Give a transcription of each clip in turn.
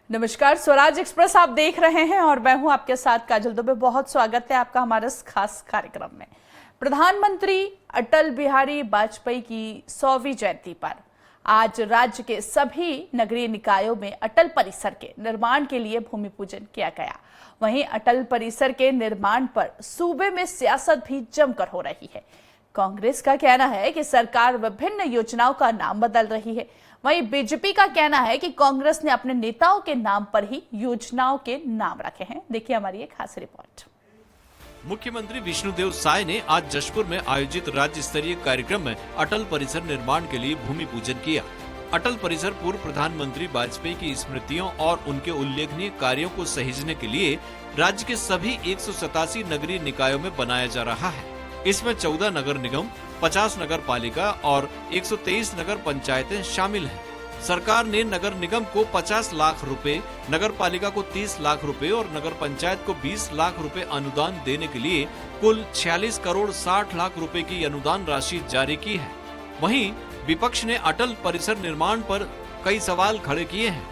नमस्कार, स्वराज एक्सप्रेस आप देख रहे हैं और मैं हूं आपके साथ काजल दुबे। बहुत स्वागत है आपका हमारे इस खास कार्यक्रम में। प्रधानमंत्री अटल बिहारी वाजपेयी की 100वीं जयंती पर आज राज्य के सभी नगरीय निकायों में अटल परिसर के निर्माण के लिए भूमि पूजन किया गया। वहीं अटल परिसर के निर्माण पर सूबे में सियासत भी जमकर हो रही है। कांग्रेस का कहना है कि सरकार विभिन्न योजनाओं का नाम बदल रही है। वहीं बीजेपी का कहना है कि कांग्रेस ने अपने नेताओं के नाम पर ही योजनाओं के नाम रखे हैं। देखिए हमारी एक खास रिपोर्ट। मुख्यमंत्री विष्णुदेव साय ने आज जशपुर में आयोजित राज्य स्तरीय कार्यक्रम में अटल परिसर निर्माण के लिए भूमि पूजन किया। अटल परिसर पूर्व प्रधानमंत्री वाजपेयी की स्मृतियों और उनके उल्लेखनीय कार्यों को सहेजने के लिए राज्य के सभी 187 नगरीय निकायों में बनाया जा रहा है। इसमें 14 नगर निगम, 50 नगर पालिका और 123 नगर पंचायतें शामिल हैं। सरकार ने नगर निगम को 50 लाख रुपए, नगर पालिका को 30 लाख रुपए और नगर पंचायत को 20 लाख रुपए अनुदान देने के लिए कुल 46 करोड़ 60 लाख रुपए की अनुदान राशि जारी की है। वहीं विपक्ष ने अटल परिसर निर्माण पर कई सवाल खड़े किए हैं।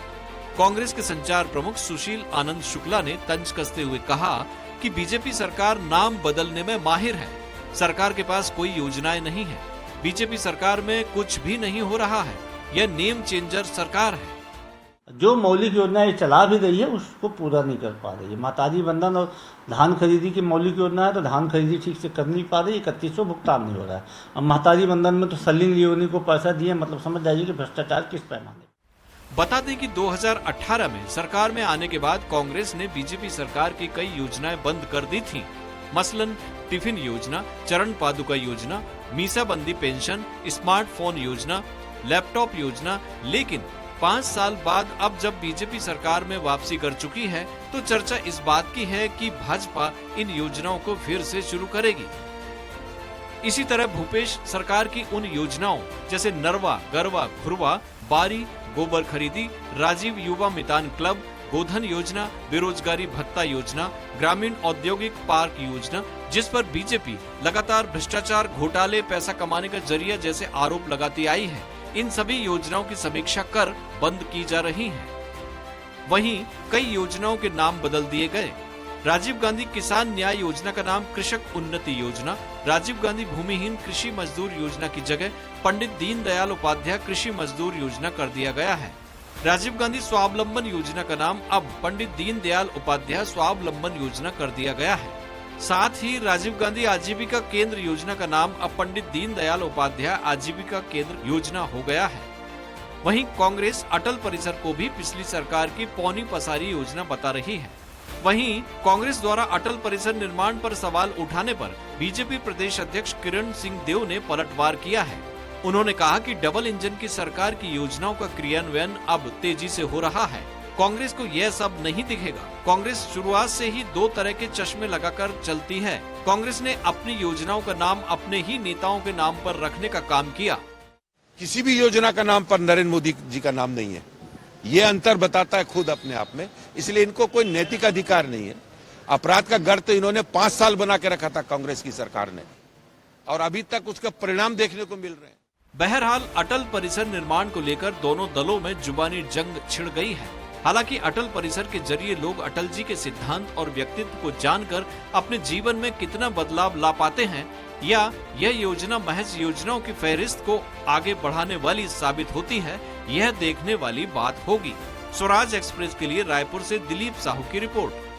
कांग्रेस के संचार प्रमुख सुशील आनंद शुक्ला ने तंज कसते हुए कहा कि बीजेपी सरकार नाम बदलने में माहिर है। सरकार के पास कोई योजनाएं नहीं है। बीजेपी सरकार में कुछ भी नहीं हो रहा है। यह नेम चेंजर सरकार है। जो मौलिक योजनाएं चला भी रही है उसको पूरा नहीं कर पा रही है। माताजी वंदन और धान खरीदी की मौलिक योजना है तो धान खरीदी ठीक से कर नहीं पा रही, 3100 भुगतान नहीं हो रहा है। अब माताजी वंदन में तो सलीम लियोनी को पैसा दिए, मतलब समझ जाइए कि भ्रष्टाचार किस पैमाने। बता दें कि 2018 में सरकार में आने के बाद कांग्रेस ने बीजेपी सरकार की कई योजनाएं बंद कर दी थी। मसलन टिफिन योजना, चरण पादुका योजना, मीसाबंदी पेंशन, स्मार्टफोन योजना, लैपटॉप योजना। लेकिन 5 साल बाद अब जब बीजेपी सरकार में वापसी कर चुकी है तो चर्चा इस बात की है कि भाजपा इन योजनाओं को फिर से शुरू करेगी। इसी तरह भूपेश सरकार की उन योजनाओं जैसे नरवा, गरवा, खुरवा, बारी, गोबर खरीदी, राजीव युवा मितान क्लब, गोधन योजना, बेरोजगारी भत्ता योजना, ग्रामीण औद्योगिक पार्क योजना, जिस पर बीजेपी लगातार भ्रष्टाचार, घोटाले, पैसा कमाने का जरिया जैसे आरोप लगाती आई है, इन सभी योजनाओं की समीक्षा कर बंद की जा रही है। वहीं कई योजनाओं के नाम बदल दिए गए। राजीव गांधी किसान न्याय योजना का नाम कृषक उन्नति योजना, राजीव गांधी भूमिहीन कृषि मजदूर योजना की जगह पंडित दीनदयाल उपाध्याय कृषि मजदूर योजना कर दिया गया है। राजीव गांधी स्वावलंबन योजना का नाम अब पंडित दीनदयाल उपाध्याय स्वावलंबन योजना कर दिया गया है। साथ ही राजीव गांधी आजीविका केंद्र योजना का नाम अब पंडित दीनदयाल उपाध्याय आजीविका केंद्र योजना हो गया है। वहीं कांग्रेस अटल परिसर को भी पिछली सरकार की पौनी पसारी योजना बता रही है। वहीं कांग्रेस द्वारा अटल परिसर निर्माण पर सवाल उठाने पर बीजेपी प्रदेश अध्यक्ष किरण सिंह देव ने पलटवार किया है। उन्होंने कहा कि डबल इंजन की सरकार की योजनाओं का क्रियान्वयन अब तेजी से हो रहा है। कांग्रेस को यह सब नहीं दिखेगा। कांग्रेस शुरुआत से ही 2 तरह के चश्मे लगाकर चलती है। कांग्रेस ने अपनी योजनाओं का नाम अपने ही नेताओं के नाम पर रखने का काम किया। किसी भी योजना का नाम पर नरेंद्र मोदी जी का नाम नहीं है। ये अंतर बताता है खुद अपने आप में। इसलिए इनको कोई नैतिक अधिकार नहीं है। अपराध का गढ़ तो इन्होंने 5 साल बना के रखा था कांग्रेस की सरकार ने, और अभी तक उसका परिणाम देखने को मिल रहे हैं। बहरहाल अटल परिसर निर्माण को लेकर दोनों दलों में जुबानी जंग छिड़ गई है। हालांकि अटल परिसर के जरिए लोग अटल जी के सिद्धांत और व्यक्तित्व को जानकर अपने जीवन में कितना बदलाव ला पाते हैं, या यह योजना महज योजनाओं की फहरिस्त को आगे बढ़ाने वाली साबित होती है, यह देखने वाली बात होगी। स्वराज एक्सप्रेस के लिए रायपुर से दिलीप साहू की रिपोर्ट।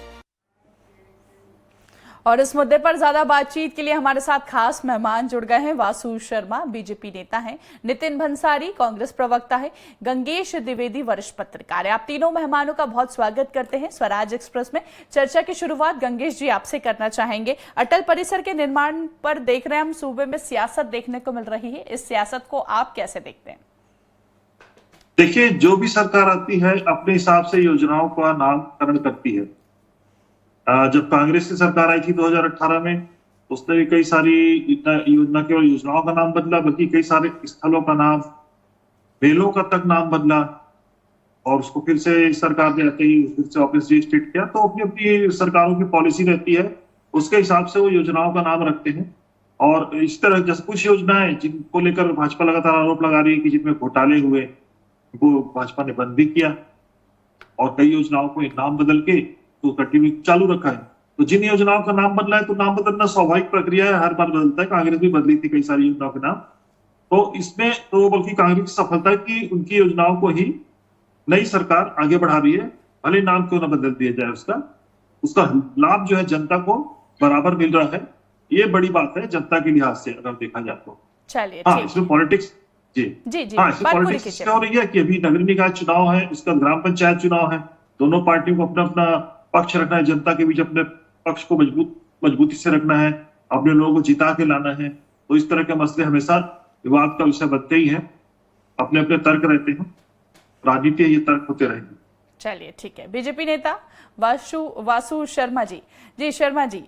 और इस मुद्दे पर ज्यादा बातचीत के लिए हमारे साथ खास मेहमान जुड़ गए हैं। वासु शर्मा बीजेपी नेता हैं, नितिन भंसारी कांग्रेस प्रवक्ता है, गंगेश द्विवेदी वरिष्ठ पत्रकार है। आप तीनों मेहमानों का बहुत स्वागत करते हैं स्वराज एक्सप्रेस में। चर्चा की शुरुआत गंगेश जी आपसे करना चाहेंगे। अटल परिसर के निर्माण पर देख रहे हैं हम सूबे में सियासत देखने को मिल रही है, इस सियासत को आप कैसे देखते हैं? देखिए, जो भी सरकार आती है अपने हिसाब से योजनाओं का नामकरण करती है। जब कांग्रेस की सरकार आई थी 2018 में, उसने भी कई सारी योजना, केवल योजनाओं का नाम बदला बल्कि कई सारे स्थलों का नाम, मेलों का तक नाम बदला, और उसको फिर से सरकार ने आते ही फिर से वापस रीस्टेट किया। तो अपनी अपनी सरकारों की पॉलिसी रहती है, उसके हिसाब से वो योजनाओं का नाम रखते हैं। और इस तरह जैसे कुछ योजनाएं जिनको लेकर भाजपा लगातार आरोप लगा रही है कि जिनमें घोटाले हुए, वो भाजपा ने बंद भी किया। और कई योजनाओं को नाम बदल के तो कंटिन्यू चालू रखा है। तो जिन योजनाओं का नाम बदला है तो नाम बदलना स्वाभाविक प्रक्रिया है, हर बार बदलता है। कांग्रेस भी बदली थी कई सारी योजनाओं के नाम। तो इसमें तो बल्कि कांग्रेस की सफलता है कि उनकी योजनाओं को ही नई सरकार आगे बढ़ा रही है, भले नाम क्यों ना बदल दिया जाए, उसका लाभ जो है जनता को बराबर मिल रहा है। ये बड़ी बात है जनता के लिहाज से अगर देखा जाए तो। चलिए हाँ, ठीक। इसमें पॉलिटिक्स जी जी हाँ, बात इसमें पूरी पॉलिटिक्स कीजिए। क्या हो रही है कि अभी नगर निकाय चुनाव है, इसका ग्राम पंचायत चुनाव है, दोनों पार्टियों को अपना अपना पक्ष रखना है, जनता के बीच अपने पक्ष को मजबूती से रखना है, अपने लोगों को जिता के लाना है। तो इस तरह के मसले हमेशा विवाद का विषय बनते ही हैं, अपने अपने तर्क रहते हैं, राजनीति ये तर्क होते रहेंगे। चलिए ठीक है। बीजेपी नेता वासु शर्मा जी, शर्मा जी,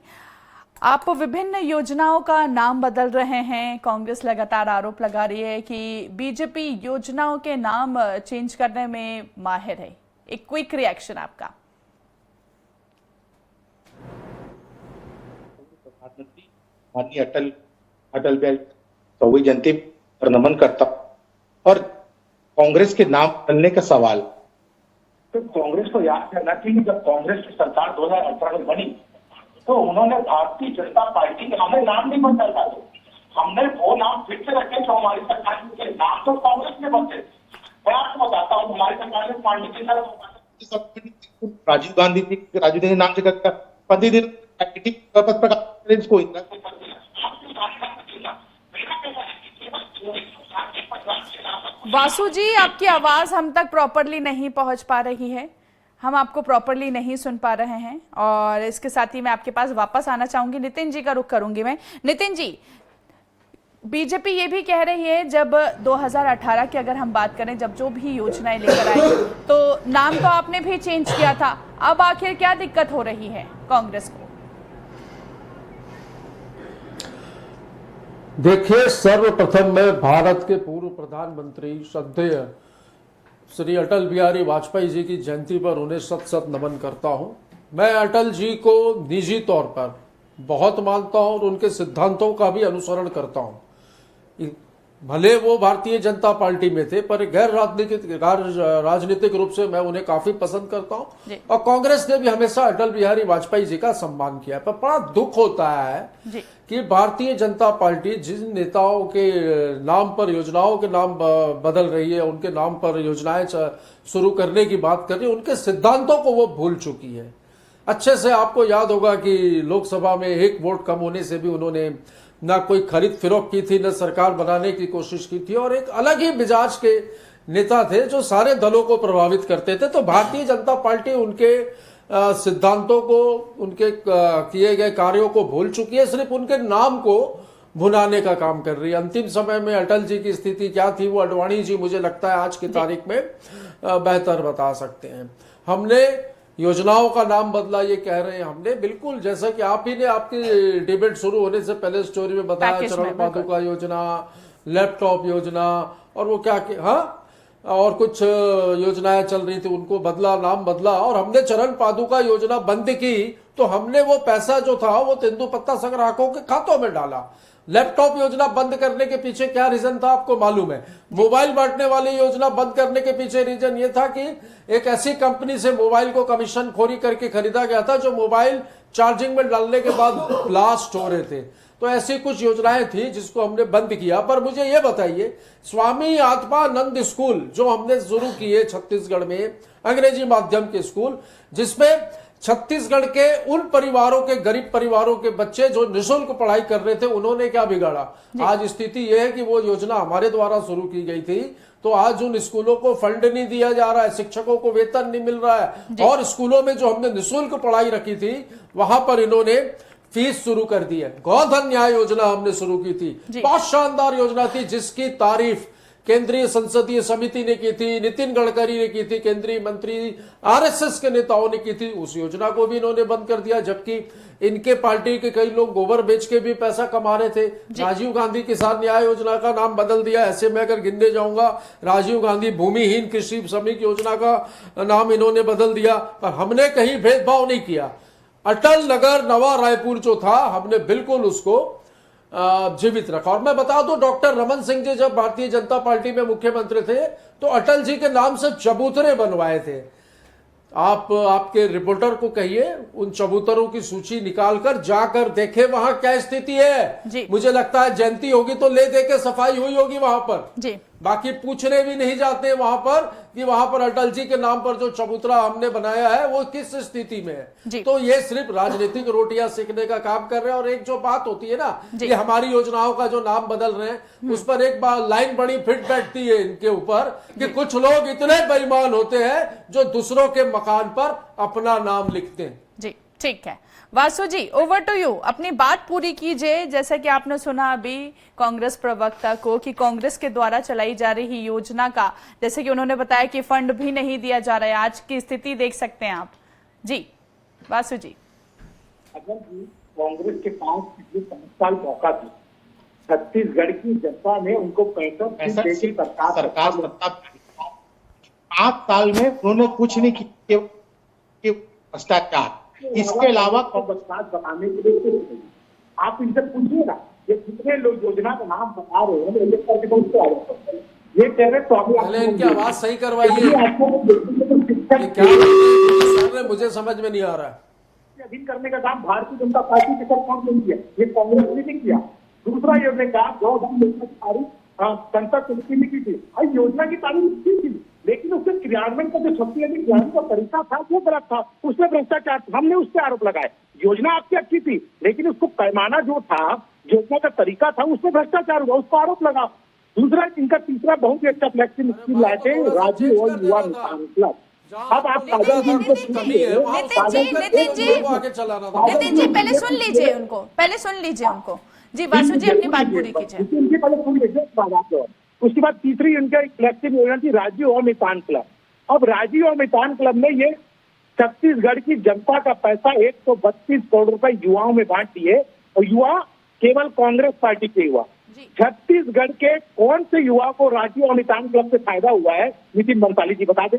आप विभिन्न योजनाओं का नाम बदल रहे हैं। कांग्रेस लगातार आरोप लगा रही है कि बीजेपी योजनाओं के नाम चेंज करने में माहिर है। एक क्विक रिएक्शन आपका। प्रधानमंत्री माननीय अटल बिहारी वाजपेयी जयंती पर नमन करता और कांग्रेस के नाम बदलने का सवाल, तो कांग्रेस को याद करना चाहिए जब कांग्रेस की सरकार 2018 में बनी तो उन्होंने भारतीय जनता पार्टी के हमने नाम नहीं बदला, हमने वो नाम फिर से रखे जो हमारी सरकार के नाम तो कांग्रेस ने बदले। मैं आपको बताता हूँ हमारी सरकार ने पार्टी की तरफ राजीव गांधी नाम से करता 15 दिन को वासु जी, आपकी आवाज हम तक प्रॉपरली नहीं पहुंच पा रही है, हम आपको प्रॉपरली नहीं सुन पा रहे हैं। और इसके साथ ही मैं आपके पास वापस आना चाहूंगी, नितिन जी का रुख करूंगी मैं। नितिन जी, बीजेपी ये भी कह रही है जब 2018 की अगर हम बात करें, जब जो भी योजनाएं लेकर आई तो नाम तो आपने भी चेंज किया था, अब आखिर क्या दिक्कत हो रही है कांग्रेस को? देखिए, सर्वप्रथम मैं भारत के पूर्व प्रधानमंत्री श्रद्धेय श्री अटल बिहारी वाजपेयी जी की जयंती पर उन्हें शत शत नमन करता हूं। मैं अटल जी को निजी तौर पर बहुत मानता हूं और उनके सिद्धांतों का भी अनुसरण करता हूं। भले वो भारतीय जनता पार्टी में थे, पर गैर राजनीतिक रूप से मैं उन्हें काफी पसंद करता हूं। और कांग्रेस ने भी हमेशा अटल बिहारी वाजपेयी जी का सम्मान किया। पर बड़ा दुख होता है कि भारतीय जनता पार्टी जिन नेताओं के नाम पर योजनाओं के नाम बदल रही है, उनके नाम पर योजनाएं शुरू करने की बात कर रही है, उनके सिद्धांतों को वो भूल चुकी है। अच्छे से आपको याद होगा कि लोकसभा में 1 वोट कम होने से भी उन्होंने ना कोई खरीद फिरोख्त की थी, न सरकार बनाने की कोशिश की थी, और एक अलग ही मिजाज के नेता थे जो सारे दलों को प्रभावित करते थे। तो भारतीय जनता पार्टी उनके सिद्धांतों को, उनके किए गए कार्यों को भूल चुकी है, सिर्फ उनके नाम को भुनाने का काम कर रही है। अंतिम समय में अटल जी की स्थिति क्या थी वो अडवाणी जी मुझे लगता है आज की तारीख में बेहतर बता सकते हैं। हमने योजनाओं का नाम बदला ये कह रहे हैं हमने, बिल्कुल जैसा कि आप ही ने आपकी डिबेट शुरू होने से पहले स्टोरी में बताया, चरण पादुका योजना, लैपटॉप योजना और वो क्या हाँ और कुछ योजनाएं चल रही थी, उनको बदला, नाम बदला, और हमने चरण पादुका योजना बंद की तो हमने वो पैसा जो था वो तेंदुपत्ता संग्राहकों के खातों में डाला। लैपटॉप योजना बंद करने के पीछे क्या रीजन था आपको मालूम है? मोबाइल बांटने वाली योजना बंद करने के पीछे रीजन ये था कि एक ऐसी कंपनी से मोबाइल को कमीशन खोरी करके खरीदा गया था जो मोबाइल चार्जिंग में डालने के बाद ब्लास्ट हो रहे थे। तो ऐसी कुछ योजनाएं थी जिसको हमने बंद किया। पर मुझे ये बताइए, स्वामी आत्मानंद स्कूल जो हमने शुरू किए छत्तीसगढ़ में, अंग्रेजी माध्यम के स्कूल, जिसमें छत्तीसगढ़ के उन परिवारों के, गरीब परिवारों के बच्चे जो निःशुल्क पढ़ाई कर रहे थे, उन्होंने क्या बिगाड़ा? आज स्थिति यह है कि वो योजना हमारे द्वारा शुरू की गई थी तो आज उन स्कूलों को फंड नहीं दिया जा रहा है, शिक्षकों को वेतन नहीं मिल रहा है, और स्कूलों में जो हमने निःशुल्क पढ़ाई रखी थी वहां पर इन्होंने फीस शुरू कर दी है। गोधन न्याय योजना हमने शुरू की थी, बहुत शानदार योजना थी जिसकी तारीफ केंद्रीय संसदीय समिति ने की थी, नितिन गडकरी ने की थी, केंद्रीय मंत्री, आरएसएस के नेताओं ने की थी। उस योजना को भी इन्होंने बंद कर दिया, जबकि इनके पार्टी के कई लोग गोबर बेच के भी पैसा कमा रहे थे। राजीव गांधी किसान न्याय योजना का नाम बदल दिया। ऐसे में अगर गिनने जाऊंगा, राजीव गांधी भूमिहीन कृषि श्रमिक योजना का नाम इन्होंने बदल दिया। पर हमने कहीं भेदभाव नहीं किया। अटल नगर नवा रायपुर जो था, हमने बिल्कुल उसको जीवित रखा। और मैं बता दूं, डॉक्टर रमन सिंह जी जब भारतीय जनता पार्टी में मुख्यमंत्री थे तो अटल जी के नाम से चबूतरे बनवाए थे। आप आपके रिपोर्टर को कहिए उन चबूतरों की सूची निकालकर जाकर देखे वहां क्या स्थिति है। जी। मुझे लगता है जयंती होगी तो ले दे के सफाई हुई होगी वहां पर। जी। बाकी पूछने भी नहीं जाते वहां पर कि वहां पर अटल जी के नाम पर जो चबूतरा हमने बनाया है वो किस स्थिति में है। तो ये सिर्फ राजनीतिक रोटियां सेकने का काम कर रहे हैं। और एक जो बात होती है ना कि हमारी योजनाओं का जो नाम बदल रहे हैं, उस पर एक बार लाइन बड़ी फिट बैठती है इनके ऊपर कि कुछ लोग इतने बेईमान होते हैं जो दूसरों के मकान पर अपना नाम लिखते हैं। जी ठीक है, वासु जी ओवर टू यू, अपनी बात पूरी कीजिए। जैसा कि आपने सुना अभी कांग्रेस प्रवक्ता को कि कांग्रेस के द्वारा चलाई जा रही योजना का, जैसे कि उन्होंने बताया कि फंड भी नहीं दिया जा रहा है। आज की स्थिति देख सकते हैं आप। जी वासु जी। अगर कांग्रेस के पास पिछले 5 साल मौका थी, छत्तीसगढ़ की जनता ने उनको 65 सरकार 5 साल में उन्होंने कुछ नहीं किया भ्रष्टाचार, इसके अलावा कांग्रेस बनाने के लिए कुछ नहीं। आप इनसे पूछिएगा, ये कितने लोग योजना का नाम बता रहे हैं, ये कह रहे तो पहले इनकी आवाज सही करवाइए। क्या मुझे समझ में नहीं आ रहा है। अधीन करने का काम भारतीय जनता पार्टी के सरकार ने किया, ये कांग्रेस ने नहीं किया। दूसरा योजना का गौधन योजना की तारीफ संसद समिति ने की थी। योजना की तारीफ की थी, लेकिन उसके क्रियान्वयन का जो शक्ति का तरीका था वो गलत था, उसमें भ्रष्टाचार, हमने उस पर आरोप लगाए। योजना आपकी अच्छी थी, लेकिन उसको पैमाना जो था, योजना का तरीका था, उसमें भ्रष्टाचार हुआ, उसको आरोप लगा। दूसरा, इनका तीसरा बहुत ही अच्छा फ्लैक्सी स्कीम लाए थे, राज्य और युवा निशान क्लब। अब आप नितिन जी पहले सुन लीजिए उनको। जी वासु जी अपनी बात पूरी कीजिए। उसके बाद तीसरी उनका इलेक्शन योजना थी राज्य और मितान क्लब। अब राज्य और मितान क्लब में ये छत्तीसगढ़ की जनता का पैसा 132 करोड़ रुपए युवाओं में बांट दिए, और युवा केवल कांग्रेस पार्टी के युवा। छत्तीसगढ़ के कौन से युवा को राज्य और मितान क्लब से फायदा हुआ है, नितिन बंसाली जी बता दे।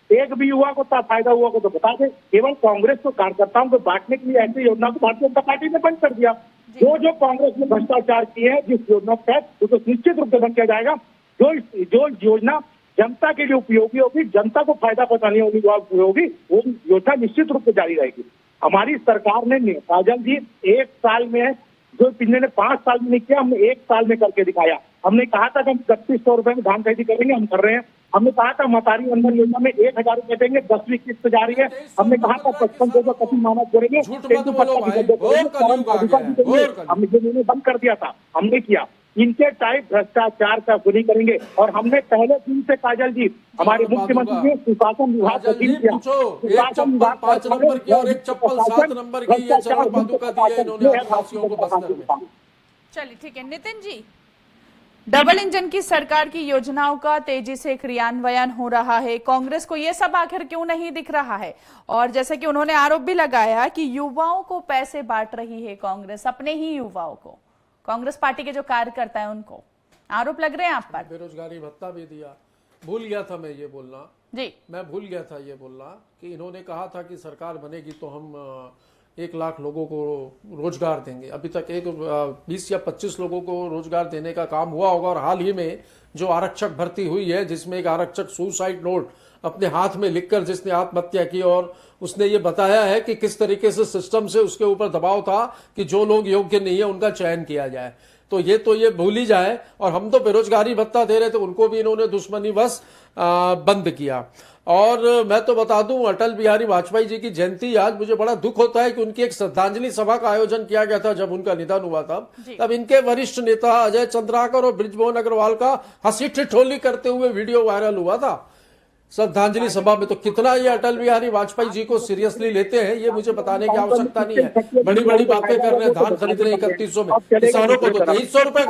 एक भी युवा को फायदा हुआ को तो बता दे। केवल कांग्रेस को कार्यकर्ताओं को बांटने के लिए ऐसी योजना को भारतीय जनता पार्टी ने बंद कर दिया। जो कांग्रेस ने भ्रष्टाचार किए हैं जिस योजना के तहत, उसको निश्चित रूप से बंद किया जाएगा। जो योजना जनता के लिए उपयोगी होगी, जनता को फायदा पहुंचाने वाली होगी, वो योजना निश्चित रूप से जारी रहेगी। हमारी सरकार ने काजल जी 1 साल में, जो पिछले ने 5 साल में नहीं किया, हमने 1 साल में करके दिखाया। हमने कहा था कि हम 3100 रुपए में धान खरीदी करेंगे, हम कर रहे हैं। हमने कहा था मतारी वंदन योजना में 1000 रुपए देंगे, 10वीं किस्त जा रही है। हमने कहा था 55 कथी मानक करेंगे, हमने बंद कर दिया था, हमने किया। इनके टाइप भ्रष्टाचार का नहीं करेंगे। और हमने पहले दिन से काजल जी, हमारे मुख्यमंत्री ने सुशासन विभाग को दिन किया, सुशासन विभाग 5 नंबर की और एक चप्पल 7 नंबर की ये चरण पादुका दी है इन्होंने आदिवासियों को बस्तर में। चलिए ठीक है नितिन जी, डबल इंजन की सरकार की योजनाओं का तेजी से क्रियान्वयन हो रहा है, कांग्रेस को ये सब आखिर क्यों नहीं दिख रहा है? और जैसे कि उन्होंने आरोप भी लगाया कि युवाओं को पैसे बांट रही है कांग्रेस, अपने ही युवाओं को, कांग्रेस पार्टी के जो कार्यकर्ता है उनको आरोप लग रहे हैं आप पर। बेरोजगारी भत्ता भी दिया। भूल गया था मैं ये बोलना कि इन्होंने कहा था कि सरकार बनेगी तो हम 1 लाख लोगों को रोजगार देंगे। अभी तक 20 या 25 लोगों को रोजगार देने का काम हुआ होगा। और हाल ही में जो आरक्षक भर्ती हुई है, जिसमें एक आरक्षक सुसाइड नोट अपने हाथ में लिखकर जिसने आत्महत्या की, और उसने ये बताया है कि किस तरीके से सिस्टम से उसके ऊपर दबाव था कि जो लोग योग्य नहीं है उनका चयन किया जाए। तो ये भूल ही जाए। और हम तो बेरोजगारी भत्ता दे रहे थे, उनको भी इन्होंने दुश्मनी बस बंद किया। और मैं तो बता दूं, अटल बिहारी वाजपेयी जी की जयंती आज मुझे बड़ा दुख होता है कि उनकी एक श्रद्धांजलि सभा का आयोजन किया गया था जब उनका निधन हुआ था। तब इनके वरिष्ठ नेता अजय चंद्राकर और बृजमोहन अग्रवाल का हंसी ठिठोली करते हुए वीडियो वायरल हुआ था श्रद्धांजलि सभा में। तो कितना ये अटल बिहारी वाजपेयी जी को सीरियसली लेते हैं ये मुझे बताने की आवश्यकता नहीं है। बड़ी बड़ी बातें कर रहे हैं, धान खरीद रहे 3100 में, किसानों को तो 2300 रुपए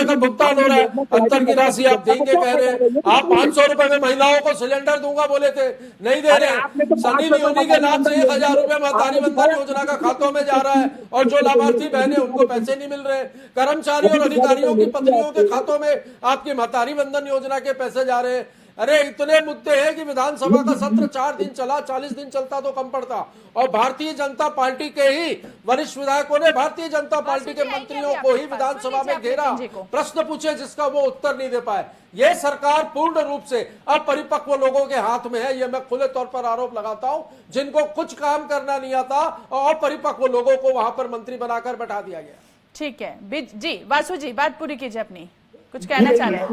का भुगतान हो रहा है। अंतर की राशि आप देंगे कह रहे हैं। आप 500 रुपए में महिलाओं को सिलेंडर दूंगा बोले थे, नहीं दे रहे। सनी लियोनी के नाम से 1000 रुपए महतारी वंदन योजना का खातों में जा रहा है, और जो लाभार्थी बहने उनको पैसे नहीं मिल रहे। कर्मचारियों और अधिकारियों की पत्नियों के खातों में आपकी महतारी वंदन योजना के पैसे जा रहे हैं। अरे इतने मुद्दे हैं कि विधानसभा का सत्र 4 दिन चला, 40 दिन चलता तो कम पड़ता। और भारतीय जनता पार्टी के ही वरिष्ठ विधायकों ने भारतीय जनता पार्टी के मंत्रियों को ही विधानसभा में घेरा, प्रश्न पूछे जिसका वो उत्तर नहीं दे पाए। ये सरकार पूर्ण रूप से अपरिपक्व लोगों के हाथ में है, ये मैं खुले तौर पर आरोप लगाता हूं, जिनको कुछ काम करना नहीं आता और अपरिपक्व लोगों को वहां पर मंत्री बनाकर बैठा दिया गया। ठीक है जी, वासु जी बात पूरी कीजिए अपनी, कुछ कहना चाह रहे हैं।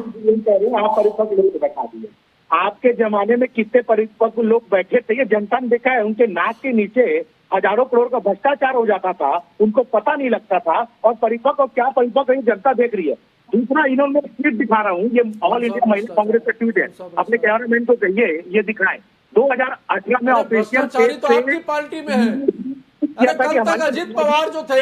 आप परिपक्व लोग बैठा दिए। आपके जमाने में कितने परिपक्व लोग बैठे थे, ये जनता ने देखा है। उनके नाक के नीचे हजारों करोड़ का भ्रष्टाचार हो जाता था, उनको पता नहीं लगता था। और परिपक्व और क्या परिपक्व ये जनता देख रही है। दूसरा, इन्होंने ट्वीट दिखा रहा हूँ, ये ऑल इंडिया महिला कांग्रेस का ट्वीट है, अपने कैमरामैन को कहिए ये दिखाएं। 2018 में ऑफिशियल तो आपकी पार्टी में है। अरे कल तक अजित पवार जो थे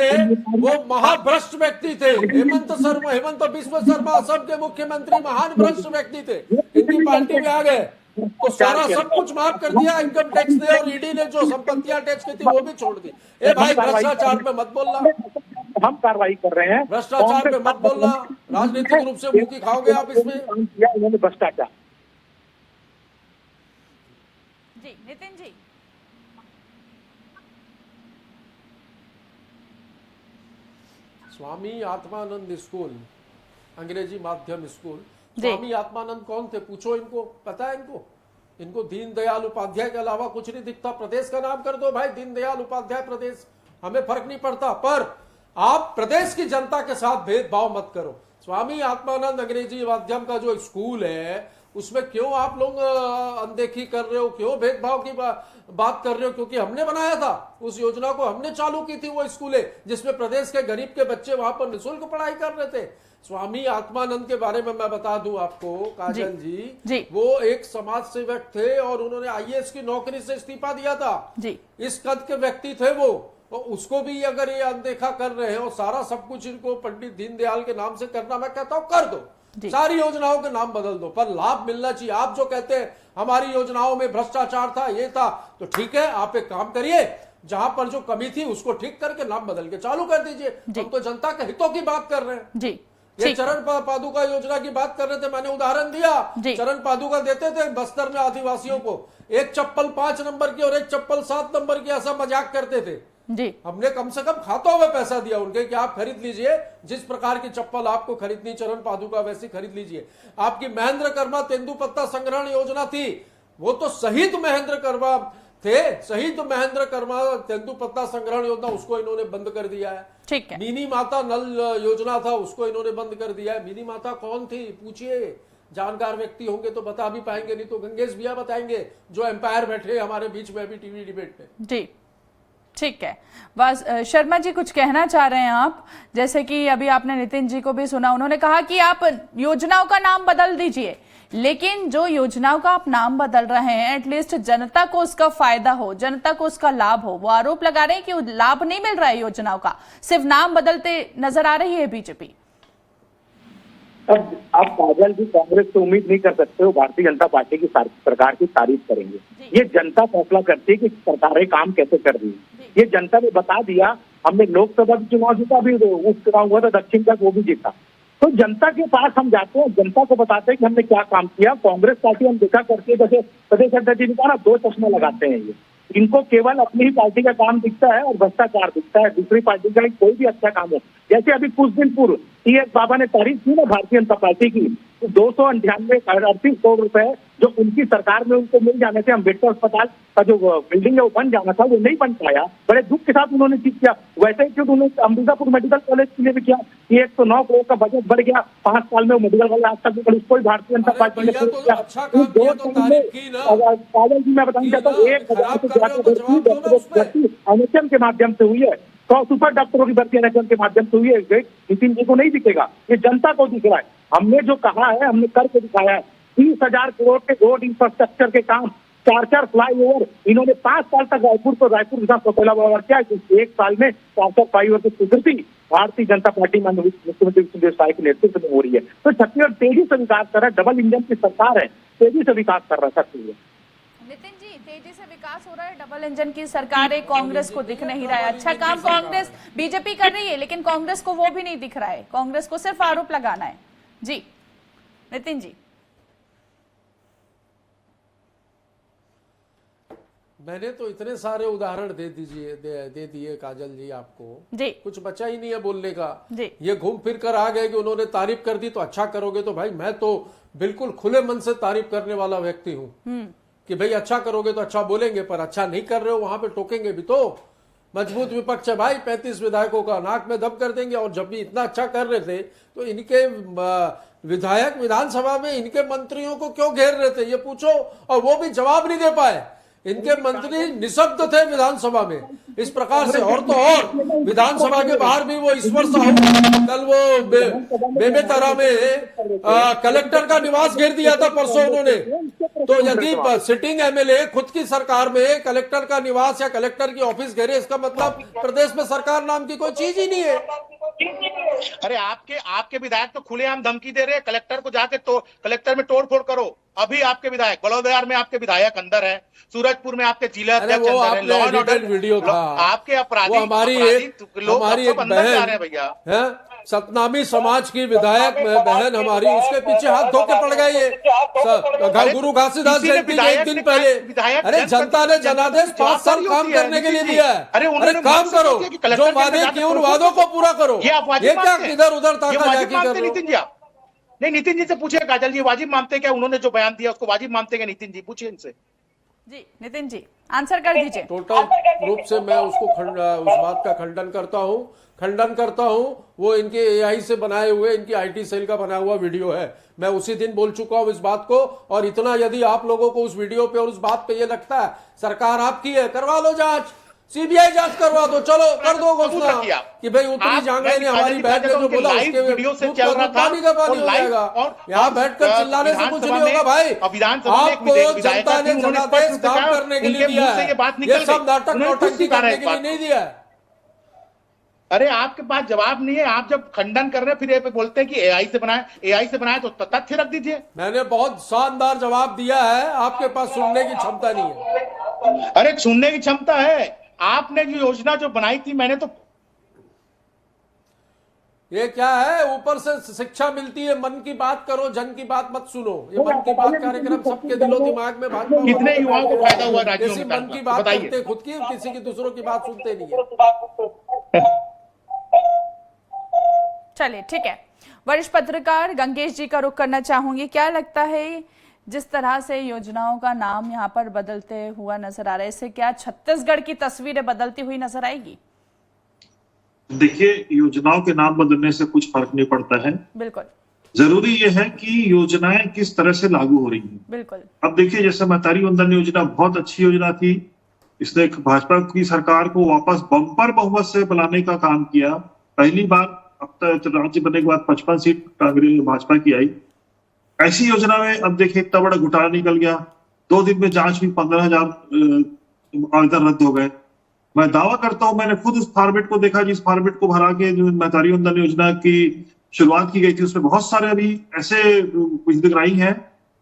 वो महाभ्रष्ट व्यक्ति थे। हेमंत बिस्व शर्मा असम के मुख्यमंत्री महान भ्रष्ट व्यक्ति थे, इनकी पार्टी में आ गए तो सारा सब कुछ माफ कर दिया। इनकम टैक्स ने और ईडी ने जो संपत्तियां टैक्स की थी वो भी छोड़ दी। ए भाई, भ्रष्टाचार पे मत बोलना, हम कार्रवाई कर रहे हैं। भ्रष्टाचार पे मत बोलना, राजनीतिक रूप से मुक्ति खाओगे आप इसमें। इन्होंने भ्रष्टाचार। जी नितिन जी, स्वामी आत्मानंद स्कूल, अंग्रेजी माध्यम स्कूल। स्वामी आत्मानंद कौन थे पूछो इनको, पता है इनको? इनको दीनदयाल उपाध्याय के अलावा कुछ नहीं दिखता। प्रदेश का नाम कर दो भाई, दीनदयाल उपाध्याय प्रदेश, हमें फर्क नहीं पड़ता। पर आप प्रदेश की जनता के साथ भेदभाव मत करो। स्वामी आत्मानंद अंग्रेजी माध्यम का जो स्कूल है उसमें क्यों आप लोग अनदेखी कर रहे हो, क्यों भेदभाव की बात कर रहे हो? क्योंकि हमने बनाया था उस योजना को, हमने चालू की थी वो स्कूल है जिसमें प्रदेश के गरीब के बच्चे वहां पर निःशुल्क पढ़ाई कर रहे थे। स्वामी आत्मानंद के बारे में मैं बता दूं आपको काजल जी, वो एक समाज सेवक थे और उन्होंने आईएएस की नौकरी से इस्तीफा दिया था जी। इस कद के व्यक्ति थे वो, और उसको भी अगर ये अनदेखा कर रहे हैं और सारा सब कुछ इनको पंडित दीनदयाल के नाम से करना, मैं कहता हूं कर दो, सारी योजनाओं के नाम बदल दो, पर लाभ मिलना चाहिए। आप जो कहते हैं हमारी योजनाओं में भ्रष्टाचार था, ये था, तो ठीक है, आप एक काम करिए, जहां पर जो कमी थी उसको ठीक करके नाम बदल के चालू कर दीजिए। हम तो जनता के हितों की बात कर रहे हैं जी। ये चरण पादुका योजना की बात कर रहे थे, मैंने उदाहरण दिया। चरण पादुका देते थे बस्तर में आदिवासियों को, एक चप्पल 5 नंबर की और एक चप्पल 7 नंबर की, ऐसा मजाक करते थे जी। हमने कम से कम खातों में पैसा दिया उनके कि आप खरीद लीजिए, जिस प्रकार की चप्पल आपको खरीदनी चरण पादुका वैसी खरीद लीजिए। आपकी महेंद्र कर्मा तेंदुपत्ता संग्रहण योजना थी, वो तो शहीद महेंद्र कर्मा थे, शहीद महेंद्र कर्मा तेंदुपत्ता संग्रहण योजना, उसको इन्होंने बंद कर दिया है। ठीक है। मिनी माता नल योजना था, उसको इन्होंने बंद कर दिया है। मिनी माता कौन थी पूछिए, जानकार व्यक्ति होंगे तो बता भी पाएंगे, नहीं तो गंगेश भैया बताएंगे जो एम्पायर बैठे हमारे बीच में अभी टीवी डिबेट में जी। ठीक है, बस शर्मा जी कुछ कहना चाह रहे हैं आप? जैसे कि अभी आपने नितिन जी को भी सुना, उन्होंने कहा कि आप योजनाओं का नाम बदल दीजिए, लेकिन जो योजनाओं का आप नाम बदल रहे हैं एटलीस्ट जनता को उसका फायदा हो, जनता को उसका लाभ हो। वो आरोप लगा रहे हैं कि लाभ नहीं मिल रहा है योजनाओं का, सिर्फ नाम बदलते नजर आ रही है बीजेपी। अब आप काजल जी कांग्रेस से उम्मीद नहीं कर सकते हो भारतीय जनता पार्टी की सरकार की तारीफ करेंगे। ये जनता फैसला करती है कि सरकारें काम कैसे कर रही है। ये जनता ने बता दिया। हमने लोकसभा चुनाव जीता भी, उपचुनाव हुआ था दक्षिण तक, वो भी जीता। तो जनता के पास हम जाते हैं, जनता को बताते हैं कि हमने क्या काम किया। कांग्रेस पार्टी हम देखा करती है, जैसे प्रदेश अध्यक्ष जी ने कहा ना, 2 चश्मे लगाते हैं ये। इनको केवल अपनी ही पार्टी का काम दिखता है और भ्रष्टाचार दिखता है, दूसरी पार्टी का कोई भी अच्छा काम हो। जैसे अभी कुछ दिन पूर्व टीएस बाबा ने तारीफ की ना भारतीय जनता पार्टी की, 298 करोड़ रुपए जो उनकी सरकार में उनको मिल जाने से अम्बेडकर अस्पताल का जो बिल्डिंग है वो बन जाना था, वो नहीं बन पाया। बड़े दुख के साथ उन्होंने चीज किया। वैसे ही क्यों उन्होंने अंबिकापुर मेडिकल कॉलेज के लिए भी किया कि 109 करोड़ का बजट बढ़ गया 5 साल में, वो मेडिकल कॉलेज आज तक उसको भारतीय जनता पार्टी ने किया। काजल जी मैं बताना चाहता हूँ, 1000 से ज्यादा एनएचएम के माध्यम से हुई है, 100 सुपर डॉक्टरों की भर्ती एनएचएम के माध्यम से हुई है। नितिन जी को नहीं दिखेगा, ये जनता को दिख रहा है। हमने जो कहा है हमने करके दिखाया है। 30,000 करोड़ के रोड इंफ्रास्ट्रक्चर के काम, 4 फ्लाईओवर, इन्होंने 5 साल तक रायपुर विधान सभा व्यवहार किया। 1 साल में 4 फ्लाईओवर की स्वीकृति भारतीय जनता पार्टी में मुख्यमंत्री विष्णुदेव साय के नेतृत्व में हो रही है। तो छत्तीसगढ़ तेजी से विकास कर रहा है, डबल इंजन की सरकार है, तेजी से विकास कर रहा है छत्तीसगढ़। नितिन जी, तेजी से विकास हो रहा है, डबल इंजन की सरकार है, कांग्रेस को दिख नहीं रहा है। अच्छा काम कांग्रेस बीजेपी कर रही है, लेकिन कांग्रेस को वो भी नहीं दिख रहा है, कांग्रेस को सिर्फ आरोप लगाना है जी। नितिन जी मैंने तो इतने सारे उदाहरण दे दिए काजल जी आपको, जी कुछ बचा ही नहीं है बोलने का। जी ये घूम फिर कर आ गए कि उन्होंने तारीफ कर दी तो अच्छा करोगे। तो भाई मैं तो बिल्कुल खुले मन से तारीफ करने वाला व्यक्ति हूँ कि भाई अच्छा करोगे तो अच्छा बोलेंगे, पर अच्छा नहीं कर रहे हो वहां पे टोकेंगे भी। तो मजबूत विपक्ष है भाई, 35 विधायकों का नाक में दब कर देंगे। और जब भी इतना अच्छा कर रहे थे तो इनके विधायक विधानसभा में इनके मंत्रियों को क्यों घेर रहे थे, ये पूछो। और वो भी जवाब नहीं दे पाए। इनके मंत्री निशब्द थे विधानसभा में इस प्रकार से। और तो और विधानसभा के बाहर भी वो ईश्वर साहू कल वो बेमेतरा में कलेक्टर का निवास घेर दिया था परसों उन्होंने। तो यदि सिटिंग एमएलए खुद की सरकार में कलेक्टर का निवास या कलेक्टर की ऑफिस घेरे, इसका मतलब प्रदेश में सरकार नाम की कोई चीज ही नहीं है। अरे आपके विधायक तो खुलेआम धमकी दे रहे हैं कलेक्टर को, जाके तो कलेक्टर में तोड़फोड़ करो। अभी आपके विधायक बड़ौदा में आपके विधायक अंदर है, सूरजपुर में आपके जिला अध्यक्ष अंदर है। लॉ एंड ऑर्डर वीडियो था आपके अपराधी, हमारी एक अंदर जा रहे हैं भैया है, सतनामी समाज की विधायक बहन हमारी, उसके पीछे हाथ धो के पड़ गए ये गुरु घासीदास जयंती के एक दिन पहले। अरे जनता ने जनादेश 5 साल काम करने के लिए दिया है। अरे काम करो, जो वादे किए उन वादों को पूरा करो। ये क्या इधर उधर ताकाजाकी कर रहे हो? नहीं, नितिन जी से पूछिए काजल जी, वाजिब मानते क्या? उन्होंने जो बयान दिया उसको वाजिब मानते क्या? नितिन जी पूछिए इनसे। जी नितिन जी आंसर कर दीजिए। टोटल रूप से मैं उसको उस बात का खंडन करता हूं। वो इनके एआई से बनाए हुए, इनकी आईटी सेल का बना हुआ वीडियो है। मैं उसी दिन बोल चुका हूं इस बात को। और इतना यदि आप लोगों को उस वीडियो पे और उस बात पे ये लगता है सरकार आपकी है, करवा लो जांच, सीबीआई जांच करवा दो, चलो कर दो घोषणा कि भाई ऊपरी जांगड़े ने हमारी बैठ में जो बोला उसके पानी का पानी हो जाएगा। यहाँ बैठकर चिल्लाने से कुछ नहीं होगा भाई। आपको जनता ने जनादेश काम करने के लिए दिया है, ये सब नाटक नौटंकी करने के लिए नहीं दिया है। अरे आपके पास जवाब नहीं है। आप जब खंडन कर रहे हैं फिर ये पे बोलते हैं कि एआई से बनाया तो तथ्य रख दीजिए। मैंने बहुत शानदार जवाब दिया है, आपके पास सुनने की क्षमता नहीं है। अरे सुनने की क्षमता है। आपने जो योजना जो बनाई थी, मैंने तो ये क्या है, ऊपर से शिक्षा मिलती है, मन की बात करो, जन की बात मत सुनो। ये मन की बात कार्यक्रम सबके दिलो दिमाग में भाजपा कितने युवाओं को फायदा हुआ राज्यों में? मन की बात करते खुद की, किसी की दूसरों की बात सुनते नहीं है। चलिए ठीक है, वरिष्ठ पत्रकार गंगेश जी का रुख करना चाहूंगी। क्या लगता है जिस तरह से योजनाओं का नाम यहाँ पर बदलते हुआ नजर आ रहा है, इससे क्या छत्तीसगढ़ की तस्वीरें बदलती हुई नजर आएगी? देखिए, योजनाओं के नाम बदलने से कुछ फर्क नहीं पड़ता है। बिल्कुल, जरूरी यह है कि योजनाएं किस तरह से लागू हो रही हैं। बिल्कुल। अब देखिए, जैसे महतारी वंदन योजना बहुत अच्छी योजना थी। इसने भाजपा की सरकार को वापस बम्पर बहुमत से बुलाने का काम किया। पहली बार अब तक राज्य बनने के बाद 55 सीट कांग्रेस भाजपा की आई। ऐसी योजना में अब देखिए इतना बड़ा घोटाला निकल गया। 2 दिन में जांच हुई, 15,000 आवेदन रद्द हो गए। मैं दावा करता हूं, मैंने खुद उस फॉर्मेट को देखा जिस फॉर्मेट को भरा के जो महतारी वंदन योजना की शुरुआत की गई थी, उसमें बहुत सारे अभी ऐसे हितग्राही हैं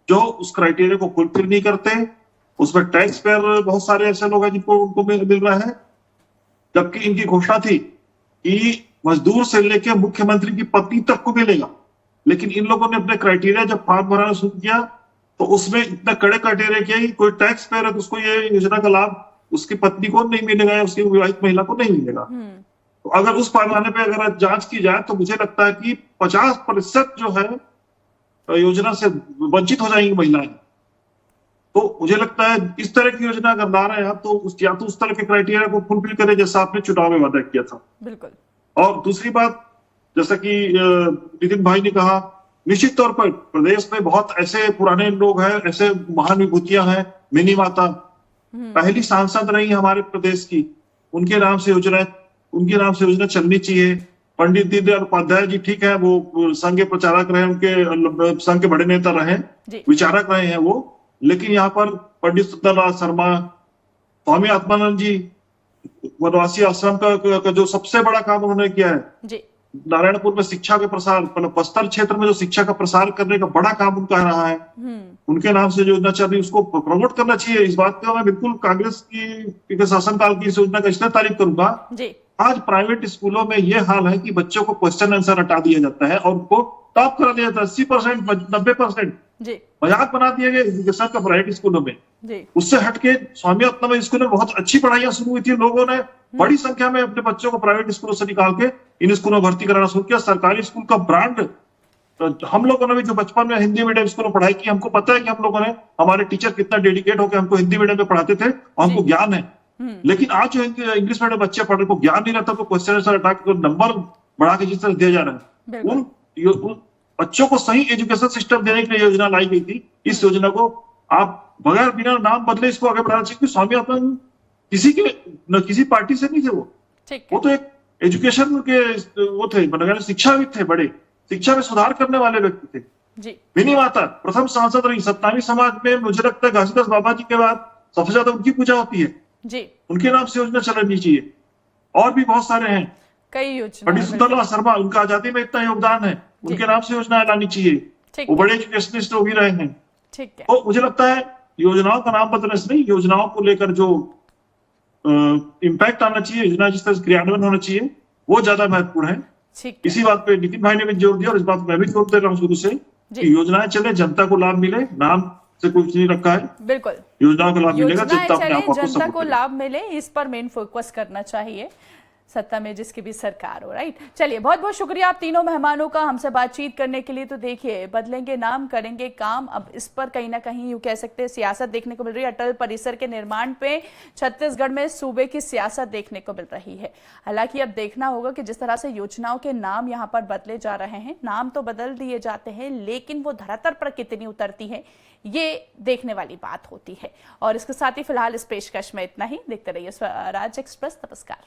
जो उस क्राइटेरिया को फुलफिल नहीं करते। उसमें टैक्स पेयर बहुत सारे ऐसे लोग हैं जिनको उनको मिल रहा है, जबकि इनकी घोषणा थी कि मजदूर से लेकर मुख्यमंत्री की पत्नी तक को मिलेगा। लेकिन इन लोगों ने अपने क्राइटेरिया जब फॉर्म भराना शुरू किया तो उसमें इतना कड़े क्राइटेरिया किया कि कोई टैक्स पेयर है तो उसको ये योजना का लाभ उसकी पत्नी को नहीं मिलेगा या उसकी विवाहित महिला को नहीं मिलेगा। तो अगर उस पैमाने पे अगर जांच की जाए तो मुझे लगता है कि 50% जो है योजना से वंचित हो जाएंगी महिलाएं। तो मुझे लगता है इस तरह की योजना अगर ला रहे हैं तो उस तरह के क्राइटेरिया को फुलफिल करें जैसा आपने चुनाव में वादा किया था। बिल्कुल। और दूसरी बात, जैसा कि नितिन भाई ने कहा, निश्चित तौर पर प्रदेश में बहुत ऐसे पुराने लोग हैं, ऐसे महान विभूतियां हैं। मिनी माता पहली सांसद रही हमारे प्रदेश की, उनके नाम से योजना चलनी चाहिए। पंडित दीनदयाल उपाध्याय जी ठीक है, वो संघ के प्रचारक रहे, उनके संघ के बड़े नेता रहे, विचारक रहे हैं वो। लेकिन यहाँ पर पंडित सुंदरलाल शर्मा, स्वामी आत्मानंद जी, वनवासी आश्रम का जो सबसे बड़ा काम उन्होंने किया है, नारायणपुर में शिक्षा के प्रसार, मतलब बस्तर क्षेत्र में जो शिक्षा का प्रसार करने का बड़ा काम उनका रहा है, उनके नाम से जो योजना चल रही है उसको प्रमोट करना चाहिए। इस बात का मैं बिल्कुल कांग्रेस की शासनकाल की इस योजना का इसलिए तारीफ करूंगा। आज प्राइवेट स्कूलों में ये हाल है कि बच्चों को क्वेश्चन आंसर हटा दिया जाता है और उनको टॉप करा दिया जाता है। 80%, 90% मजाक बना दिया गया एजुकेशन का प्राइवेट स्कूलों में। जी। उससे हटके स्वामी स्कूल में बहुत अच्छी पढ़ाइयां शुरू हुई थी। लोगों ने बड़ी संख्या में अपने बच्चों को प्राइवेट स्कूलों से निकाल के इन स्कूलों में भर्ती कराना शुरू किया। सरकारी स्कूल का ब्रांड, तो हम लोगों ने भी जो बचपन में हिंदी मीडियम स्कूल में पढ़ाई की, हमको पता है कि हम लोगों ने, हमारे टीचर कितना डेडिकेट होकर हमको हिंदी मीडियम में पढ़ाते थे और हमको ज्ञान है। लेकिन आज जो इंग्लिश मीडियम बच्चे पढ़ रहे को ज्ञान नहीं रहता, तो क्वेश्चन आंसर हटा के नंबर बढ़ा के जिस तरह दिया जा रहा है, उन बच्चों को सही एजुकेशन सिस्टम देने के लिए योजना लाई गई थी। इस योजना को आप बगैर बिना नाम बदले इसको आगे बढ़ाना चाहिए। स्वामी आत्मानंद किसी के न किसी पार्टी से नहीं थे, वो तो एक एजुकेशन के वो थे, शिक्षाविद थे, बड़े शिक्षा में सुधार करने वाले व्यक्ति थे। मिनी माता प्रथम सांसद रही। सतनामी समाज में मुझे लगता है घासीदास बाबा जी के बाद सबसे ज्यादा उनकी पूजा होती है जी। उनके नाम से योजना चलनी चाहिए। और भी बहुत सारे हैं, कई योजना। पंडित सुंदरलाल शर्मा, उनका आजादी में इतना योगदान है, उनके नाम से योजना लानी चाहिए। वो बड़े एजुकेशनिस्ट हो भी रहे हैं। ठीक है। तो मुझे लगता है योजनाओं का नाम बदलने से नहीं, योजनाओं को लेकर जो इम्पैक्ट आना चाहिए, योजना जिस तरह से क्रियान्वयन होना चाहिए, वो ज्यादा महत्वपूर्ण है। इसी बात पे नितिन भाई ने भी जोर दिया और इस बात मैं भी जोर दे रहा हूँ शुरू से कि योजनाएं चले, जनता को लाभ मिले, नाम से कुछ नहीं रखा है। बिल्कुल, योजनाओं का लाभ मिलेगा, जनता अपने आप को जनता को लाभ मिले, इस पर मेन फोकस करना चाहिए, सत्ता में जिसकी भी सरकार हो। राइट, चलिए बहुत बहुत शुक्रिया आप तीनों मेहमानों का हमसे बातचीत करने के लिए। तो देखिए, बदलेंगे नाम, करेंगे काम, अब इस पर कहीं ना कहीं यूं कह सकते हैं सियासत देखने को मिल रही है। अटल परिसर के निर्माण पे छत्तीसगढ़ में सूबे की सियासत देखने को मिल रही है। हालांकि अब देखना होगा कि जिस तरह से योजनाओं के नाम यहाँ पर बदले जा रहे हैं, नाम तो बदल दिए जाते हैं, लेकिन वो धरातल पर कितनी उतरती है ये देखने वाली बात होती है। और इसके साथ ही फिलहाल इस पेशकश में इतना ही। देखते रहिए स्वराज एक्सप्रेस। नमस्कार।